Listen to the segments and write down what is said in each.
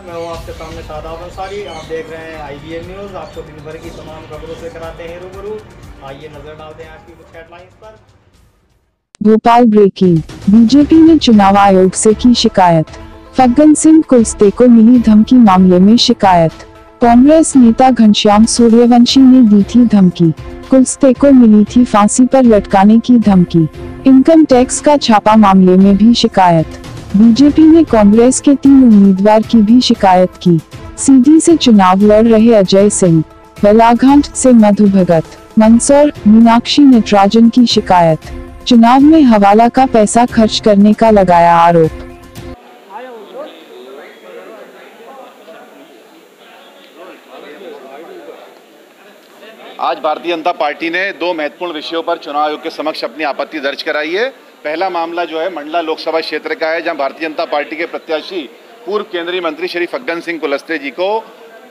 मैं हूँ आपके सामने शादाब अंसारी। आप देख रहे हैं IBN न्यूज़। आपको दिन भर की तमाम खबरों से कराते हैं रूबरू। आइए नजर डालते हैं आज की कुछ हेडलाइंस पर। भोपाल ब्रेकिंग, बीजेपी ने चुनाव आयोग से की शिकायत। फग्गन सिंह कुलस्ते को मिली धमकी मामले में शिकायत। कांग्रेस नेता घनश्याम सूर्यवंशी ने दी थी धमकी। कुलस्ते को मिली थी फांसी पर लटकाने की धमकी। इनकम टैक्स का छापा मामले में भी शिकायत। बीजेपी ने कांग्रेस के 3 उम्मीदवार की भी शिकायत की। सीधी से चुनाव लड़ रहे अजय सिंह, बेलाघाट से मधु भगत, मंदसौर, मीनाक्षी नटराजन की शिकायत। चुनाव में हवाला का पैसा खर्च करने का लगाया आरोप। आज भारतीय जनता पार्टी ने 2 महत्वपूर्ण विषयों पर चुनाव आयोग के समक्ष अपनी आपत्ति दर्ज कराई है। पहला मामला जो है मंडला लोकसभा क्षेत्र का है, जहां भारतीय जनता पार्टी के प्रत्याशी पूर्व केंद्रीय मंत्री श्री फग्गन सिंह कुलस्ते जी को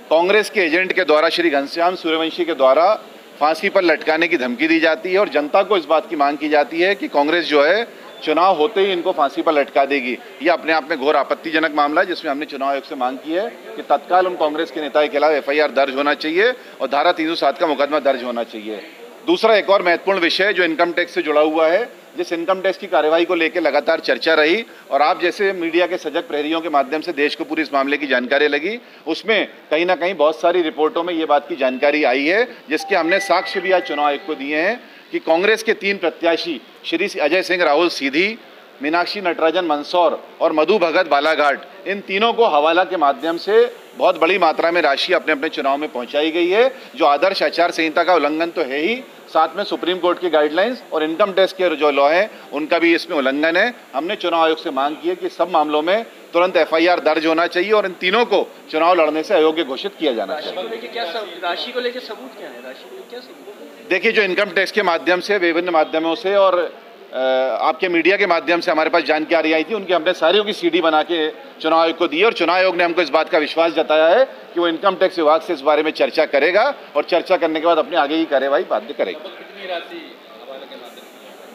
कांग्रेस के एजेंट के द्वारा श्री घनश्याम सूर्यवंशी के द्वारा फांसी पर लटकाने की धमकी दी जाती है और जनता को इस बात की मांग की जाती है कि कांग्रेस जो है चुनाव होते ही इनको फांसी पर लटका देगी। ये अपने आप में घोर आपत्तिजनक मामला है, जिसमें हमने चुनाव आयोग से मांग की है कि तत्काल उन कांग्रेस के नेता के खिलाफ FIR दर्ज होना चाहिए और धारा 307 का मुकदमा दर्ज होना चाहिए। दूसरा एक और महत्वपूर्ण विषय जो इनकम टैक्स से जुड़ा हुआ है, जिस इनकम टैक्स की कार्यवाही को लेकर लगातार चर्चा रही और आप जैसे मीडिया के सजग प्रहरियों के माध्यम से देश को पूरी इस मामले की जानकारी लगी, उसमें कहीं ना कहीं बहुत सारी रिपोर्टों में ये बात की जानकारी आई है, जिसके हमने साक्ष्य भी आज चुनाव आयोग को दिए हैं कि कांग्रेस के 3 प्रत्याशी श्री अजय सिंह राहुल सीधी, मीनाक्षी नटराजन मंदसौर और मधु भगत बालाघाट, इन तीनों को हवाला के माध्यम से बहुत बड़ी मात्रा में राशि अपने अपने चुनाव में पहुंचाई गई है, जो आदर्श आचार संहिता का उल्लंघन तो है ही, साथ में सुप्रीम कोर्ट की गाइडलाइंस और इनकम टैक्स के जो लॉ है उनका भी इसमें उल्लंघन है। हमने चुनाव आयोग से मांग की है कि सब मामलों में तुरंत FIR दर्ज होना चाहिए और इन तीनों को चुनाव लड़ने से अयोग्य घोषित किया जाना चाहिए। राशि को लेकर सबूत क्या है? राशि को लेकर क्या सबूत? देखिए, जो इनकम टैक्स के माध्यम से विभिन्न माध्यमों से और आपके मीडिया के माध्यम से हमारे पास जानकारी आई थी, उनकी हमने सारियों की CD बना के चुनाव आयोग को दी और चुनाव आयोग ने हमको इस बात का विश्वास जताया है कि वो इनकम टैक्स विभाग से इस बारे में चर्चा करेगा और चर्चा करने के बाद अपनी आगे की कार्यवाही बाध्य करेगी। कितनी राशि हवाला के माध्यम?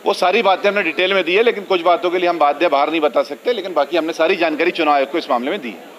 वो सारी बातें हमने डिटेल में दी है, लेकिन कुछ बातों के लिए हम बाध्य बाहर नहीं बता सकते, लेकिन बाकी हमने सारी जानकारी चुनाव आयोग को इस मामले में दी है।